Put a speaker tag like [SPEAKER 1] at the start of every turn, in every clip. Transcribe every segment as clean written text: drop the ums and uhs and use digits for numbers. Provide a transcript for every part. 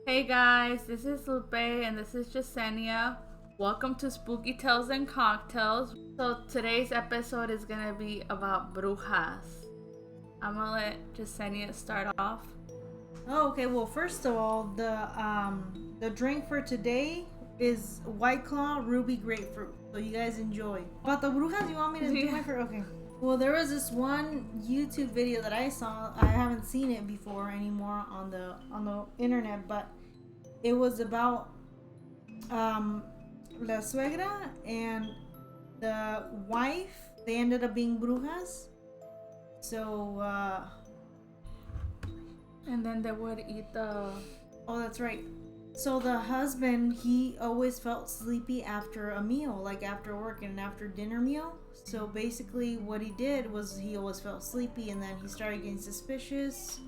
[SPEAKER 1] Hey guys, this is Lupe and this is Jasenia. Welcome to Spooky Tales and Cocktails. So today's episode is gonna be about brujas. I'm gonna let Jasenia start off.
[SPEAKER 2] Oh, okay. Well, first of all, the drink for today is White Claw Ruby Grapefruit. So you guys enjoy. About the brujas, you want me to do my first? Okay. Well, there was this one YouTube video that I saw. I haven't seen it before anymore on the internet, but it was about la suegra and the wife. They ended up being brujas. So
[SPEAKER 1] And then they would eat the.
[SPEAKER 2] Oh, that's right. So the husband, he always felt sleepy after a meal, like after work and after dinner meal. So basically, what he did was he always felt sleepy, and then he started getting suspicious.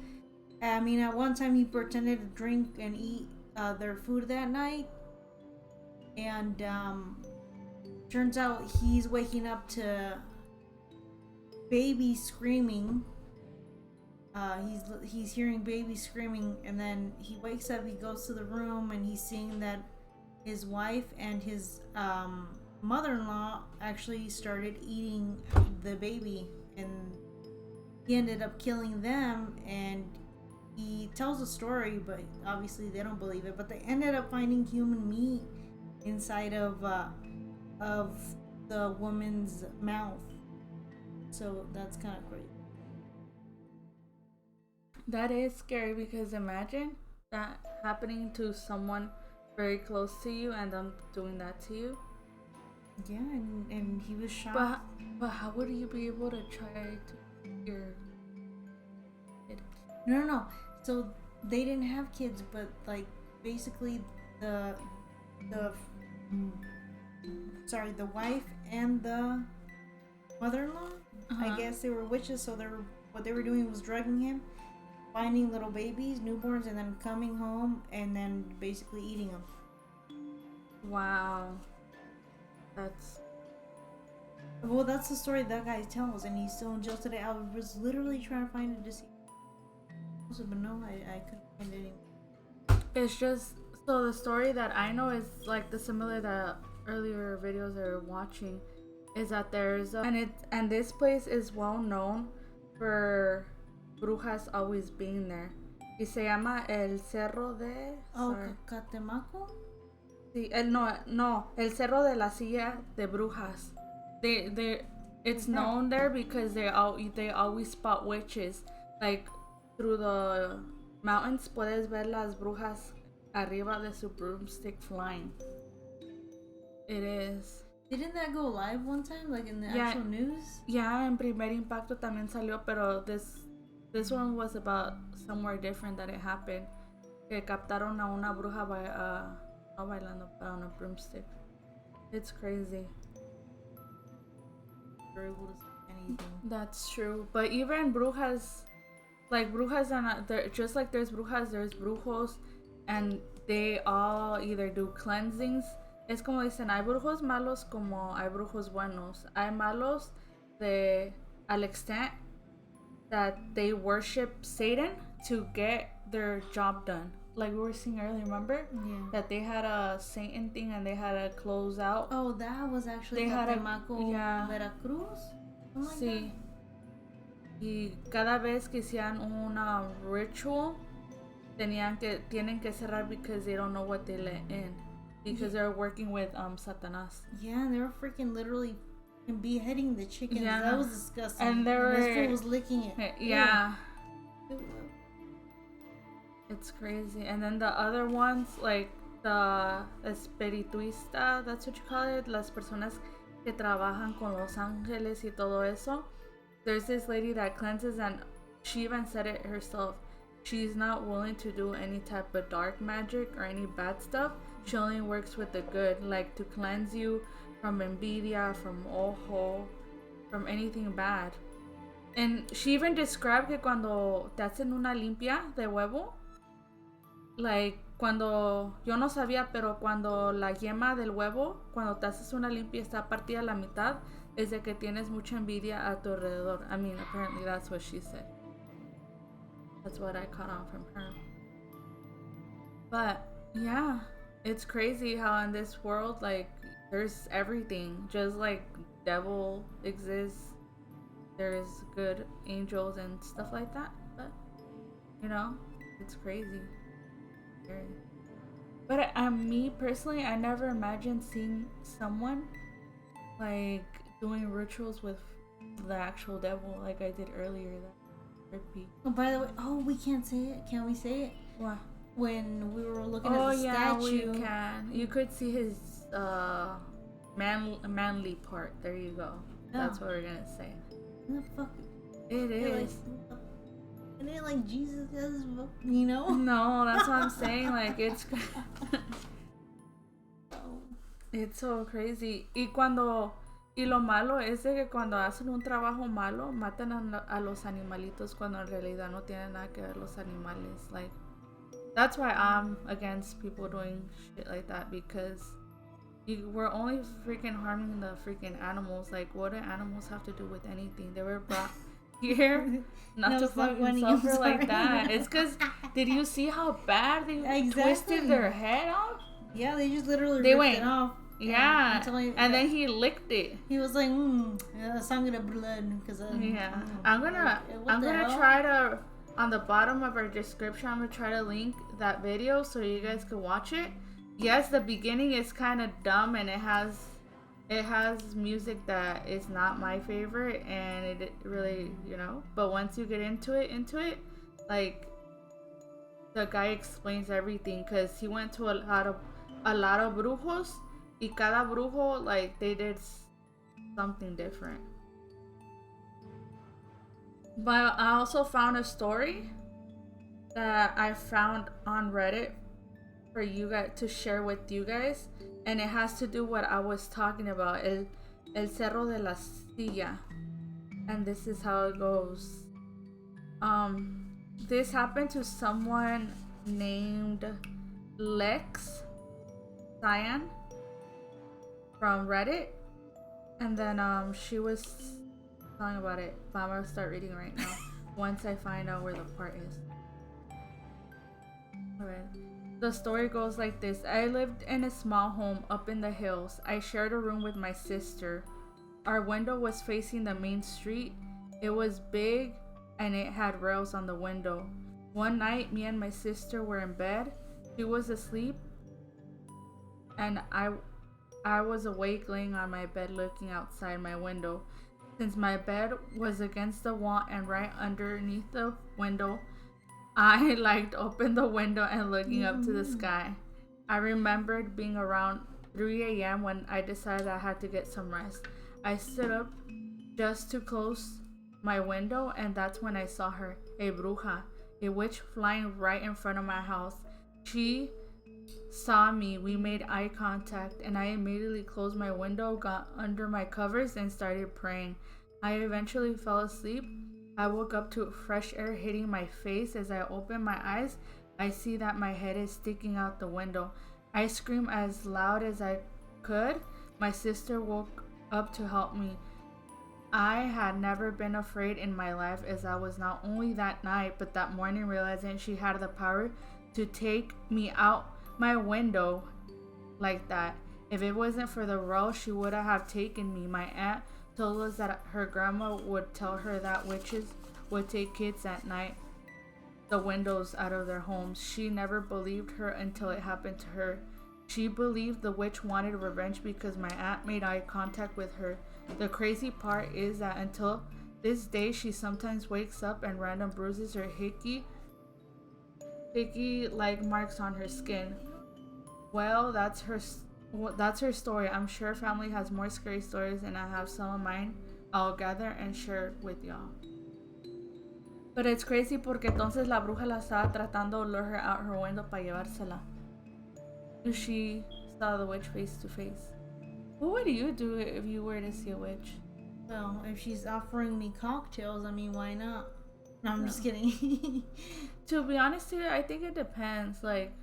[SPEAKER 2] I mean, at one time he pretended to drink and eat their food that night, and turns out he's waking up to baby screaming. He's hearing baby screaming, and then he wakes up. He goes to the room, and he's seeing that his wife and his mother-in-law actually started eating the baby, and he ended up killing them. And he tells a story, but obviously they don't believe it. But they ended up finding human meat inside of the woman's mouth. So that's kind of crazy.
[SPEAKER 1] That is scary because imagine that happening to someone very close to you and them doing that to you.
[SPEAKER 2] Yeah, and he was shocked.
[SPEAKER 1] But how would you be able to try to your kid?
[SPEAKER 2] No. So they didn't have kids, but like basically the wife and the mother-in-law. I guess they were witches, so what they were doing was drugging him, finding little babies, newborns, and then coming home and then basically eating them.
[SPEAKER 1] Wow. That's
[SPEAKER 2] the story that guy tells, and he's still in jail today. I was literally trying to find it to see, but no, I couldn't find it anymore.
[SPEAKER 1] It's just so the story that I know is like the similar that earlier videos are watching is that there's and this place is well known for brujas always being there. Y se llama el Cerro de
[SPEAKER 2] Catemaco?
[SPEAKER 1] Sí, el Cerro de la Silla de Brujas. It's known there because they always spot witches. Like through the mountains puedes ver las brujas arriba de su broomstick flying. It is.
[SPEAKER 2] Didn't that go live one time, like in the actual news?
[SPEAKER 1] Yeah, en Primer Impacto también salió, pero this one was about somewhere different that it happened. Que captaron a una bruja no bailando, but on a broomstick. It's crazy.
[SPEAKER 2] They're able to see anything.
[SPEAKER 1] That's true. But even brujas, like brujas are not there. Just like there's brujas, there's brujos, and they all either do cleansings. Es como dicen, hay brujos malos como hay brujos buenos. Hay malos al extent that they worship Satan to get their job done. Like we were seeing earlier, remember?
[SPEAKER 2] Yeah.
[SPEAKER 1] That they had a Satan thing and they had to close out.
[SPEAKER 2] Oh, that was actually Catemaco, Veracruz?
[SPEAKER 1] Sí. Y cada vez que hacían una ritual, tienen que cerrar because they don't know what they let in. Because they're working with Satanas.
[SPEAKER 2] Yeah, they were freaking literally beheading the chickens. Yeah. That was disgusting.
[SPEAKER 1] And
[SPEAKER 2] this fool was licking it.
[SPEAKER 1] Yeah. It's crazy. And then the other ones, like the espirituista, that's what you call it, las personas que trabajan con los ángeles y todo eso. There's this lady that cleanses, and she even said it herself. She's not willing to do any type of dark magic or any bad stuff. She only works with the good, like to cleanse you from envidia, from ojo, from anything bad. And she even described que cuando te hacen una limpia de huevo, like cuando yo no sabía, pero cuando la yema del huevo, cuando te haces una limpia está partida a la mitad, es de que tienes mucha envidia a tu alrededor. I mean, apparently that's what she said. That's what I caught on from her. But yeah, it's crazy how in this world, like, there's everything. Just like devil exists, there's good angels and stuff like that. But you know, it's crazy. Scary. But me personally, I never imagined seeing someone like doing rituals with the actual devil, like I did earlier. That trippy.
[SPEAKER 2] Oh, by the way, we can't say it. Can we say it?
[SPEAKER 1] What?
[SPEAKER 2] When we were looking
[SPEAKER 1] Oh
[SPEAKER 2] at the
[SPEAKER 1] yeah,
[SPEAKER 2] statue.
[SPEAKER 1] we can. You could see his manly part. There you go. That's what we're gonna say.
[SPEAKER 2] What the fuck?
[SPEAKER 1] It is.
[SPEAKER 2] And it like Jesus does, you know?
[SPEAKER 1] No, that's what I'm saying. Like it's it's so crazy. Y lo malo es de que cuando hacen un trabajo malo, matan a los animalitos cuando en realidad no tienen nada que ver los animales. Like, that's why I'm against people doing shit like that, because we're only freaking harming the freaking animals. Like, what do animals have to do with anything? They were brought here not to fucking suffer like that. It's because, did you see how bad they twisted their head off?
[SPEAKER 2] Yeah, they just literally ripped it off.
[SPEAKER 1] Yeah, and then he licked it.
[SPEAKER 2] He was like, sangre blood, because
[SPEAKER 1] yeah. I'm gonna try to, on the bottom of our description, I'm gonna try to link that video so you guys can watch it. Yes, the beginning is kind of dumb, and it has music that is not my favorite, and it really, but once you get into it, like, the guy explains everything, because he went to a lot of brujos. Y cada brujo, like, they did something different. But I also found a story that I found on Reddit for you guys to share with you guys, and it has to do what I was talking about, el Cerro de la Silla. And this is how it goes. This happened to someone named Lex Cyan from Reddit, and then she was talking about it. But I'm gonna start reading right now once I find out where the part is. Alright. The story goes like this. I lived in a small home up in the hills. I shared a room with my sister. Our window was facing the main street. It was big and it had rails on the window. One night, me and my sister were in bed. She was asleep and I was awake laying on my bed looking outside my window. Since my bed was against the wall and right underneath the window, I opened the window and looking up to the sky. I remembered being around 3 a.m. when I decided I had to get some rest. I stood up just to close my window, and that's when I saw her, a bruja, a witch, flying right in front of my house. She saw me, we made eye contact, and I immediately closed my window, got under my covers, and started praying. I eventually fell asleep. I woke up to fresh air hitting my face. As I opened my eyes, I see that my head is sticking out the window. I screamed as loud as I could. My sister woke up to help me. I had never been afraid in my life, as I was not only that night, but that morning realizing she had the power to take me out my window like that. If it wasn't for the role, she would have taken me. My aunt told us that her grandma would tell her that witches would take kids at night the windows out of their homes. She never believed her until it happened to her. She believed the witch wanted revenge because my aunt made eye contact with her. The crazy part is that until this day, she sometimes wakes up and random bruises or hickey like marks on her skin. Well, that's her story. I'm sure family has more scary stories, and I have some of mine I'll gather and share with y'all. But it's crazy porque entonces la bruja la estaba tratando to lure her out her window para llevársela. She saw the witch face to face. What would you do if you were to see a witch?
[SPEAKER 2] Well, if she's offering me cocktails, I mean, why not? No, I'm just kidding.
[SPEAKER 1] To be honest with you, I think it depends. Like,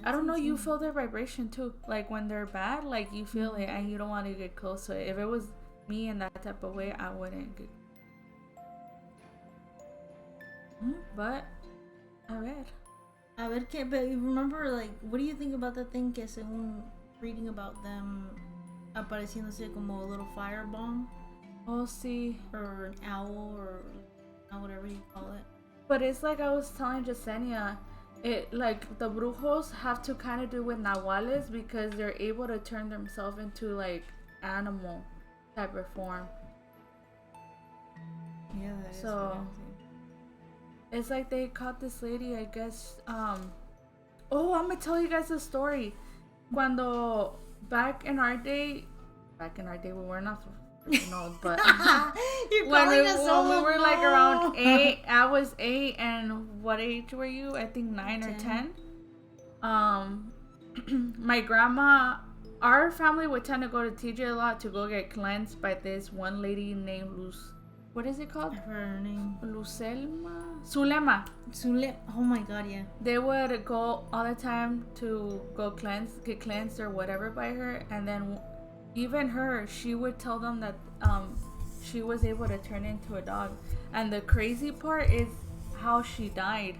[SPEAKER 1] I don't know, you feel their vibration too. Like, when they're bad, like, you feel it and you don't want to get close to it. If it was me in that type of way, I wouldn't get. But, a ver.
[SPEAKER 2] A ver qué, but remember, like, what do you think about that thing que según reading about them apareciéndose como a little firebomb?
[SPEAKER 1] Oh, see.
[SPEAKER 2] Or an owl, or whatever you call it.
[SPEAKER 1] But it's like I was telling Jasenia, it like the brujos have to kind of do with nahuales because they're able to turn themselves into like animal type of form.
[SPEAKER 2] Yeah, that is
[SPEAKER 1] so it's like they caught this lady, I guess. Oh, I'm gonna tell you guys a story. Cuando back in our day, we were not old, but when we were like around 8, I was 8, and what age were you? I think 9 or 10. My grandma, our family would tend to go to TJ a lot to go get cleansed by this one lady named Luz. What is it called?
[SPEAKER 2] Her name.
[SPEAKER 1] Zulema.
[SPEAKER 2] Oh my god, yeah.
[SPEAKER 1] They would go all the time to go get cleansed or whatever by her, and then even her, she would tell them that she was able to turn into a dog. And the crazy part is how she died.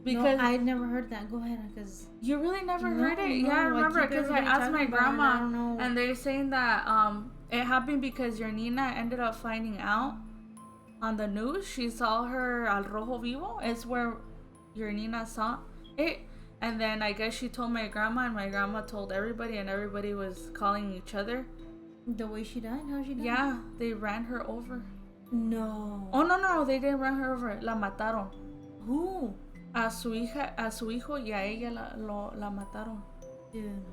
[SPEAKER 2] Because no, I'd never heard that. Go ahead, because
[SPEAKER 1] you really never heard it. Yeah, I remember because I asked my grandma, and they're saying that it happened because your Nina ended up finding out on the news. She saw her al rojo vivo. It's where your Nina saw it, and then I guess she told my grandma, and my grandma told everybody, and everybody was calling each other.
[SPEAKER 2] The way she died? How she died?
[SPEAKER 1] Yeah, they ran her over.
[SPEAKER 2] No.
[SPEAKER 1] Oh no, they didn't run her over. La mataron.
[SPEAKER 2] Who?
[SPEAKER 1] A su hijo y a ella la mataron.
[SPEAKER 2] Dude.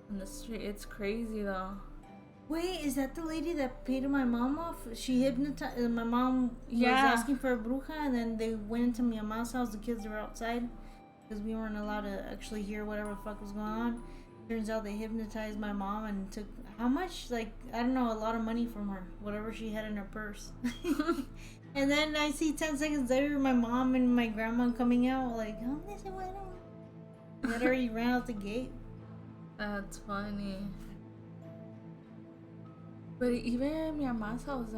[SPEAKER 1] On the street. It's crazy though.
[SPEAKER 2] Wait, is that the lady that paid my mom off? She hypnotized my mom. Was asking for a bruja, and then they went into my mom's house. The kids were outside because we weren't allowed to actually hear whatever the fuck was going on. Turns out they hypnotized my mom and took how much? Like, I don't know, a lot of money from her, whatever she had in her purse. And then I see 10 seconds later my mom and my grandma coming out like, oh, this is what I don't. That already ran out the gate.
[SPEAKER 1] That's funny. But even in mi mamás house,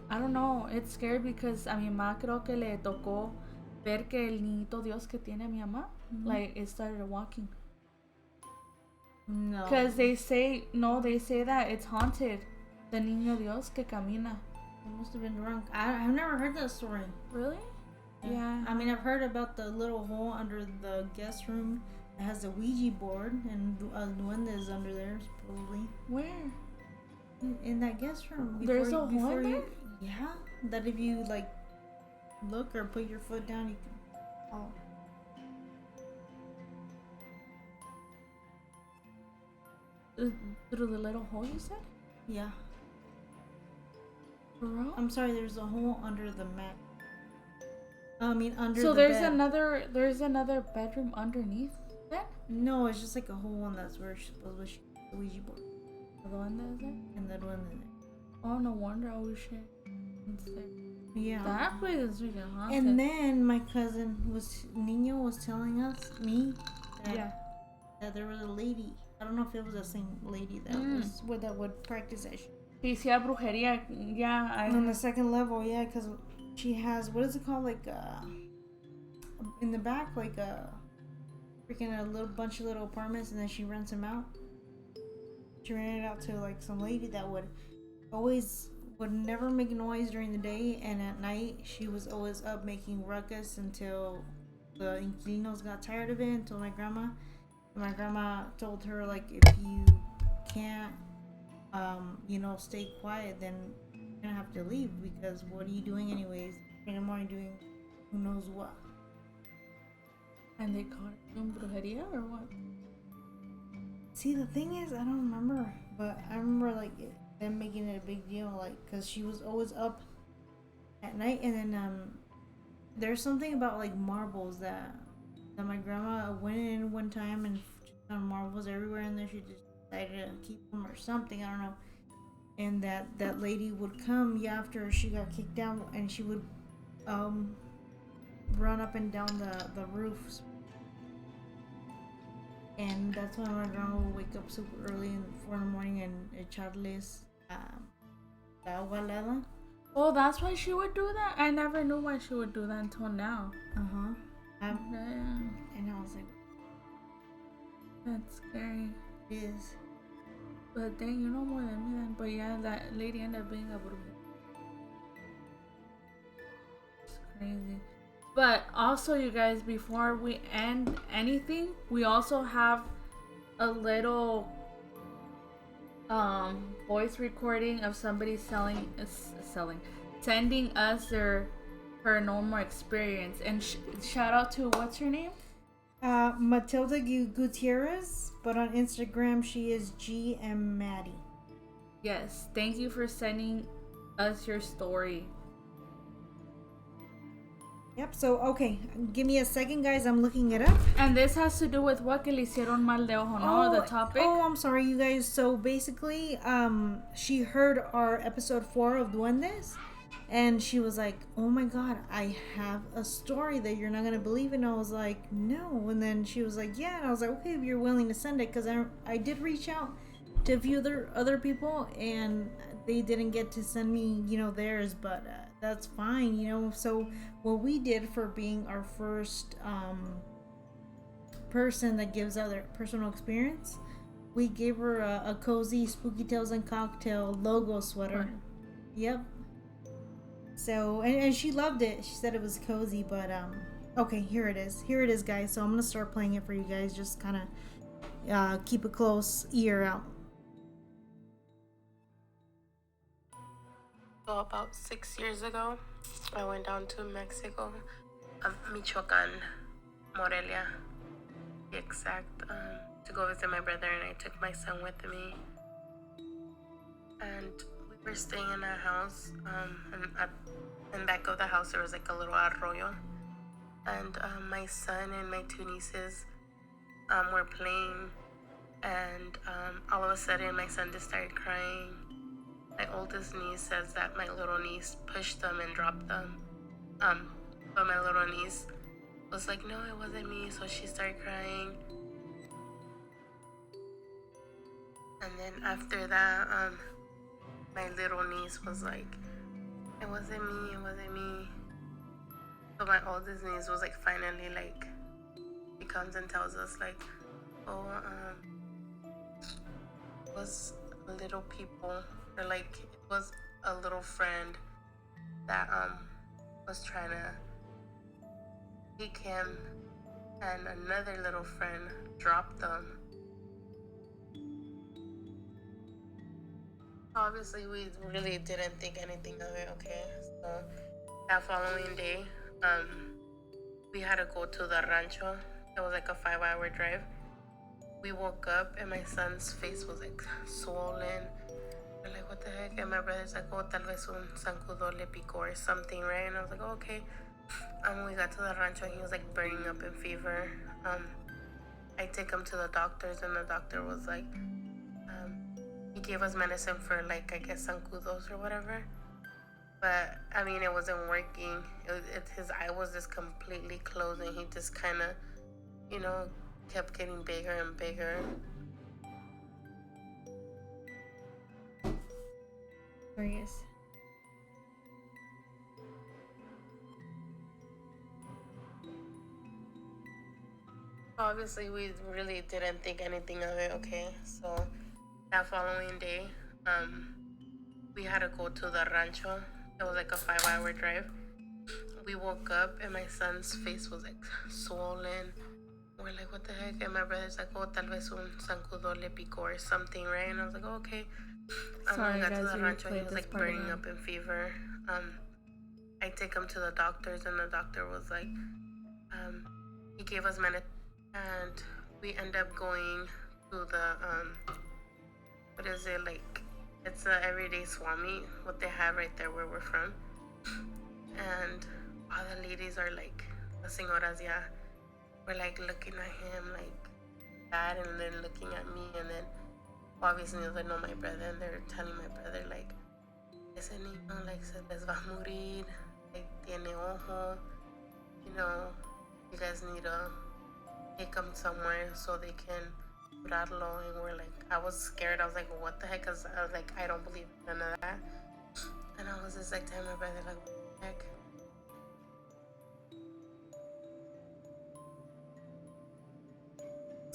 [SPEAKER 1] I don't know, it's scary because a mi mamá creo que le tocó ver que el niñito Dios que tiene mi mamá, like, it started walking.
[SPEAKER 2] No.
[SPEAKER 1] Because they say that it's haunted. The niño Dios que camina.
[SPEAKER 2] I must have been drunk. I've never heard that story.
[SPEAKER 1] Really? Yeah.
[SPEAKER 2] I mean, I've heard about the little hole under the guest room that has a Ouija board, and duende is under there, supposedly.
[SPEAKER 1] Where?
[SPEAKER 2] In that guest room.
[SPEAKER 1] There's a hole there?
[SPEAKER 2] Yeah. That if you, like, look or put your foot down, you can... Oh.
[SPEAKER 1] Through the little hole you said?
[SPEAKER 2] Yeah.
[SPEAKER 1] For real?
[SPEAKER 2] I'm sorry, there's a hole under the mat. I mean, under
[SPEAKER 1] so
[SPEAKER 2] the
[SPEAKER 1] there's
[SPEAKER 2] bed.
[SPEAKER 1] there's another bedroom underneath that?
[SPEAKER 2] No, it's just like a hole, and that's where she's supposed to put the Ouija board.
[SPEAKER 1] The one that's there?
[SPEAKER 2] And that one there.
[SPEAKER 1] Oh, no wonder. Oh shit. It's there.
[SPEAKER 2] Yeah.
[SPEAKER 1] That place is really haunted.
[SPEAKER 2] And then my cousin Nino was telling me that there was a lady. I don't know if it was the same lady that would practice that shit.
[SPEAKER 1] Hacía brujería, yeah.
[SPEAKER 2] On the second level, yeah, because she has, what is it called, like, in the back, like, freaking a little bunch of little apartments, and then she rents them out. She rented it out to, like, some lady that would never make noise during the day, and at night, she was always up making ruckus until the inquilinos got tired of it, until my grandma. My grandma told her, like, if you can't, stay quiet, then you're gonna have to leave, because what are you doing anyways? In the morning doing who knows what.
[SPEAKER 1] And they caught it doing brujeria or what?
[SPEAKER 2] See, the thing is, I don't remember, but I remember, like, them making it a big deal, like, because she was always up at night, and then, there's something about, like, marbles that my grandma went in one time and found marbles everywhere in there. She just decided to keep them or something, I don't know. And that lady would come after she got kicked out, and she would run up and down the roofs. And that's when my grandma would wake up super early in 4 in the morning and echarles agua helada.
[SPEAKER 1] Oh, that's why she would do that? I never knew why she would do that until now.
[SPEAKER 2] Uh-huh. And I was like,
[SPEAKER 1] that's scary.
[SPEAKER 2] it is.
[SPEAKER 1] But dang, you know more than me then. But yeah, that lady ended up being a bruja. It's crazy. But also, you guys, before we end anything, we also have a little voice recording of somebody sending us their paranormal experience. And shout out to, what's her name?
[SPEAKER 2] Matilda Gutierrez, but on Instagram she is GM Maddie.
[SPEAKER 1] Yes, thank you for sending us your story.
[SPEAKER 2] Yep, so okay, give me a second, guys, I'm looking it up.
[SPEAKER 1] And this has to do with what que le hicieron mal de ojo, no? The topic.
[SPEAKER 2] Oh, I'm sorry, you guys. So basically, she heard our episode 4 of Duendes, and she was like, "Oh my god, I have a story that you're not gonna believe." And I was like, "No." And then she was like, "Yeah." And I was like, "Okay, if you're willing to send it," because I did reach out to a few other people, and they didn't get to send me, theirs, but that's fine, So what we did for being our first person that gives other personal experience, we gave her a cozy Spooky Tales and Cocktail logo sweater. Right. Yep. So and she loved it. She said it was cozy, but okay, here it is, guys. So I'm gonna start playing it for you guys. Just kind of keep a close ear out.
[SPEAKER 3] So about 6 years ago, I went down to Mexico, Michoacan, Morelia, to be exact, to go visit my brother, and I took my son with me. And we were staying in a house, and in back of the house there was like a little arroyo. And my son and my 2 nieces were playing, and all of a sudden my son just started crying. My oldest niece says that my little niece pushed them and dropped them. But my little niece was like, "No, it wasn't me." So she started crying. And then after that, my little niece was like, "It wasn't me." So my oldest niece was like, finally, like, she comes and tells us like, "Oh, it was little people." Or like, it was a little friend that was trying to take him, and another little friend dropped them. Obviously, we really didn't think anything of it. Okay, so that following day, we had to go to the rancho. It was like a 5-hour drive. We woke up and my son's face was like swollen. We're like, "What the heck?" And my brother's like, "Oh, tal vez un zancudo le picó or something," right? And I was like, "Oh, okay." We got to the rancho and he was like burning up in fever. I take him to the doctors, and the doctor was like, he gave us medicine for like, I guess, zancudos or whatever. But I mean, it wasn't working. His eye was just completely closed, and he just kind of, kept getting bigger and bigger.
[SPEAKER 2] There he is.
[SPEAKER 3] Obviously, we really didn't think anything of it. Okay, so that following day, we had to go to the rancho. It was like a 5-hour drive. We woke up and my son's face was like swollen. We're like, "What the heck?" And my brother's like, "Oh, tal vez un zancudo le picó or something," right? And I was like, "Oh, okay."
[SPEAKER 1] Sorry,
[SPEAKER 3] we got
[SPEAKER 1] guys,
[SPEAKER 3] to the rancho. He was like burning
[SPEAKER 1] again.
[SPEAKER 3] up in fever. I take him to the doctors, and the doctor was like, he gave us medicine, and we end up going to the what is it, like, it's a everyday swap meet, what they have right there where we're from. And all the ladies are like, the señoras, yeah, we're like looking at him like that, and then looking at me, and then obviously they know my brother, and they're telling my brother like, "Ese niño, like, se les va a morir, like, tiene ojo, you guys need to take him somewhere so they can curarlo." And we're like, I was scared. I was like, "What the heck?" Because I was like, I don't believe none of that. And I was just like telling my brother like, "What the heck?"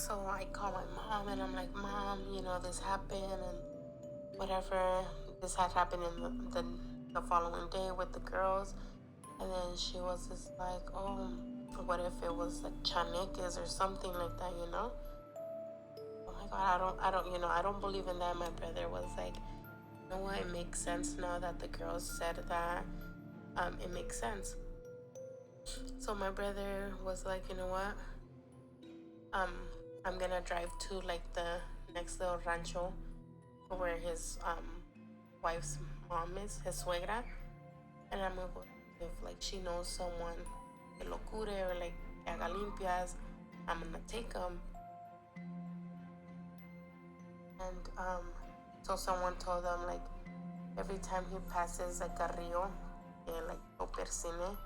[SPEAKER 3] So I call my mom and I'm like, Mom, you know, this happened and whatever. This had happened in the following day with the girls. And then she was just like, oh, what if it was like chaneques or something like that, you know? Oh my God, I don't believe in that. My brother was like, you know what, it makes sense now that the girls said that. It makes sense. So my brother was like, you know what? I'm gonna drive to like the next little rancho where his wife's mom is, his suegra, and I'm gonna go if like she knows someone que lo cure or like que haga limpias. I'm gonna take him. And so someone told them like every time he passes like a rio, like lo persine,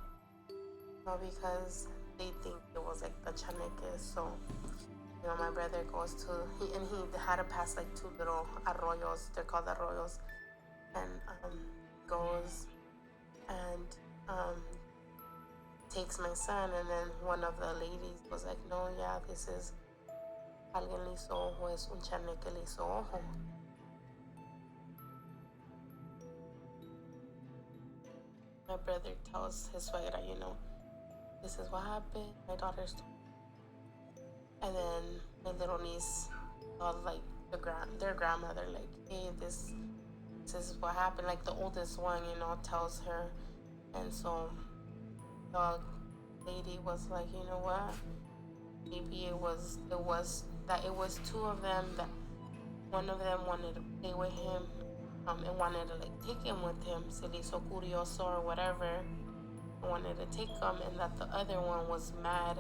[SPEAKER 3] because they think it was like the chaneque. So you know, my brother goes to he had to pass like two little arroyos. They're called arroyos, and goes and takes my son. And then one of the ladies was like, no, yeah, this is alguien le hizo ojo, es un chaneque le hizo ojo. My brother tells his suegra, you know, this is what happened. My daughter's told. And then my little niece told like their grandmother, like, hey, this is what happened. Like the oldest one, you know, tells her. And so the lady was like, you know what? Maybe it was two of them, that one of them wanted to play with him, and wanted to like take him with him, se le hizo curioso or whatever, wanted to take him, and that the other one was mad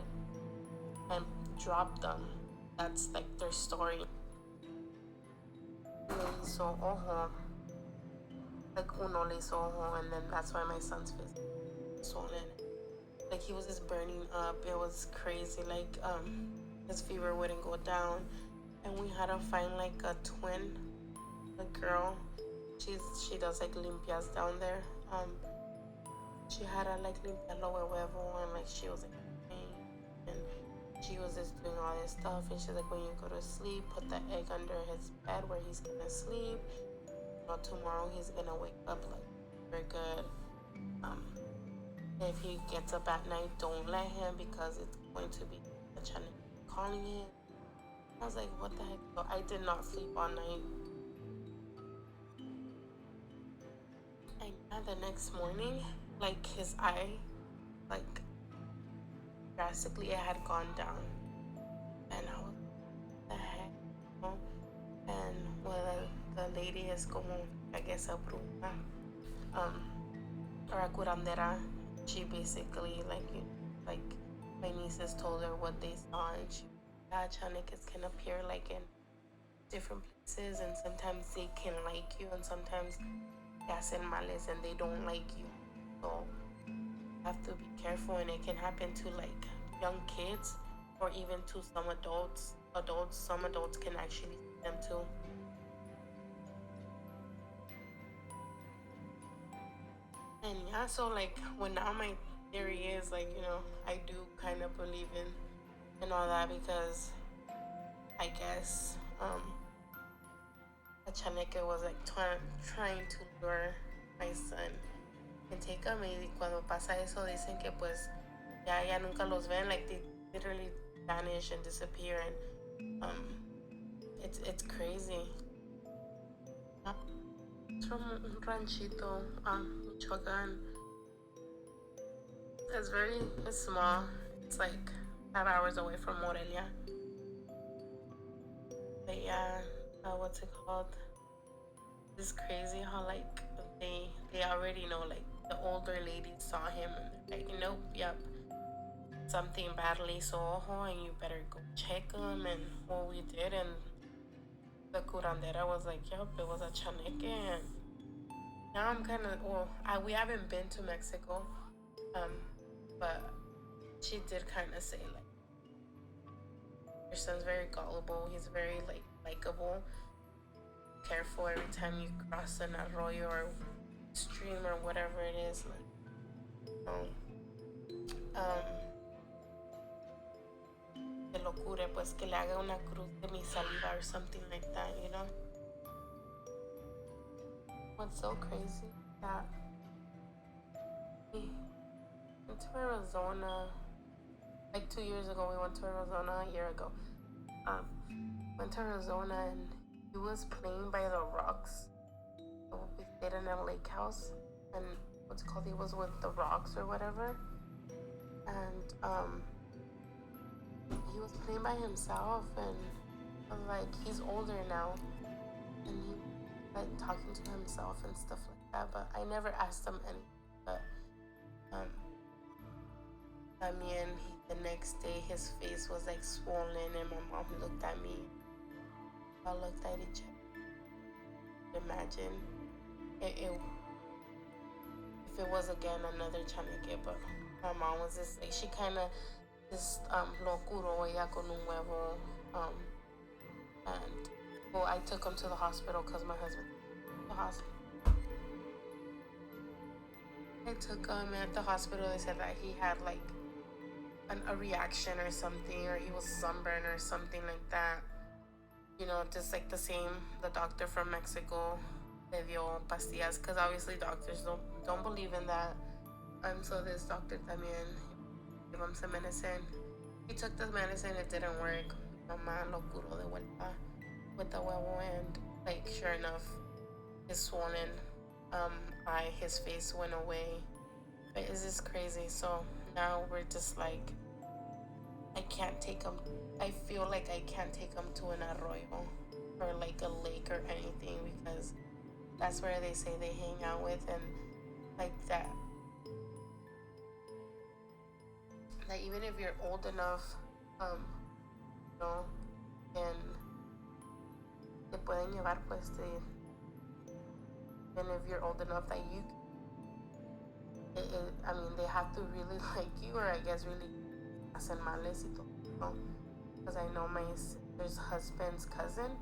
[SPEAKER 3] and dropped them. That's like their story. Le hizo ojo, like uno le hizo ojo, and then that's why my son's face was swollen. Like he was just burning up. It was crazy. Like his fever wouldn't go down, and we had to find like a twin, a girl. She does like limpias down there. She had to like limpia lower huevo, and like she was like in pain, and she was just doing all this stuff. And she's like, when you go to sleep, put the egg under his bed where he's gonna sleep. You know, tomorrow he's gonna wake up like very good. If he gets up at night, don't let him, because it's going to be a channel calling him. I was like, what the heck? So I did not sleep all night. And the next morning, like his eye, like drastically, it had gone down. And I was, what the heck? And well, the lady is como, I guess, a bruja, or a curandera. She basically like my nieces told her what they saw, and she chaneques can appear like in different places, and sometimes they can like you, and sometimes they hacen males and they don't like you. So you have to be careful, and it can happen to like young kids or even to some adults. Some adults can actually see them too. And yeah, so like when now my theory is like, you know, I do kind of believe in all that, because I guess a chaneque was like trying to lure my son and take him, y cuando pasa eso dicen que pues ya nunca los ven, like they literally vanish and disappear, and it's crazy. It's from un ranchito, Michoacan. It's small. It's like 5 hours away from Morelia. But yeah, what's it called? It's crazy how like they already know, like the older ladies saw him and they're like, nope, yep, something badly so and you better go check him. And what we did, and the curandera was like, yep, it was a chaneque. And now I'm kind of, we haven't been to Mexico, but she did kind of say like, your son's very gullible, he's very like likable, careful every time you cross an arroyo or stream or whatever it is, like, que lo cure, pues que le haga una cruz de mi saliva or something like that, you know? What's so crazy that we went to Arizona, like 2 years ago. We went to Arizona a year ago. Went to Arizona and he was playing by the rocks. So we stayed in a lake house, and what's it called? He was with the rocks or whatever, and he was playing by himself, and like he's older now, and he like talking to himself and stuff like that. But I never asked him any. But the next day his face was like swollen, and my mom looked at me. I looked at each other. Imagine if it was again another chanique, but my mom was just like, she kind of just lo curó ella con un huevo, and well, I took him to the hospital because my husband the hospital. I took him at the hospital. They said that he had like a reaction or something, or he was sunburned or something like that. You know, just like the doctor from Mexico le dio pastillas, because obviously doctors don't believe in that. So this doctor también gave him some medicine. He took the medicine, it didn't work. Mamá lo curó de vuelta with the huevo, and like sure enough, his swollen eye, his face went away. But it's just crazy. So now we're just like, I can't take him. I feel like I can't take him to an arroyo or like a lake or anything, because that's where they say they hang out with, and like that. That even if you're old enough, you know, and te pueden llevar, pues, and if you're old enough that you, I mean, they have to really like you, or I guess really hacen males y todo, you know? Because I know my sister's husband's cousin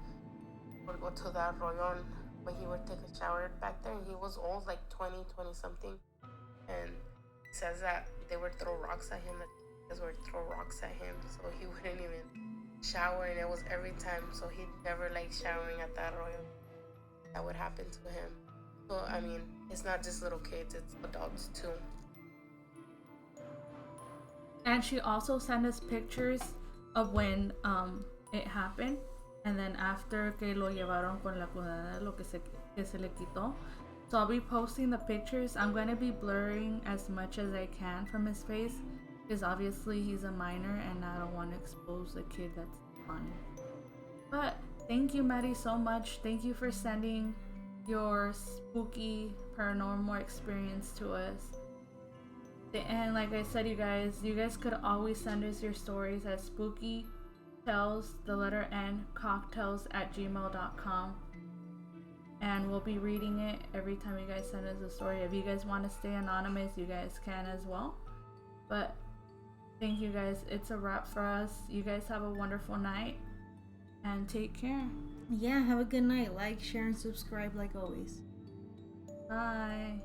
[SPEAKER 3] would go to that arroyo when he would take a shower back there, and he was old, like 20 something, and says that they would throw rocks at him, so he wouldn't even shower, and it was every time, so he'd never like showering at that arroyo. That would happen to him. So I mean, it's not just little kids, it's adults too.
[SPEAKER 1] And she also sent us pictures of when it happened, and then after que lo llevaron con la condena, lo que se le quitó. So I'll be posting the pictures. I'm going to be blurring as much as I can from his face, because obviously he's a minor and I don't want to expose the kid that's fine. But thank you, Maddie, so much. Thank you for sending your spooky paranormal experience to us. And like I said, you guys could always send us your stories at spookytales, the letter N, cocktails@gmail.com. And we'll be reading it every time you guys send us a story. If you guys want to stay anonymous, you guys can as well. But thank you guys. It's a wrap for us. You guys have a wonderful night and take care.
[SPEAKER 2] Yeah, have a good night. Like, share, and subscribe like always.
[SPEAKER 1] Bye.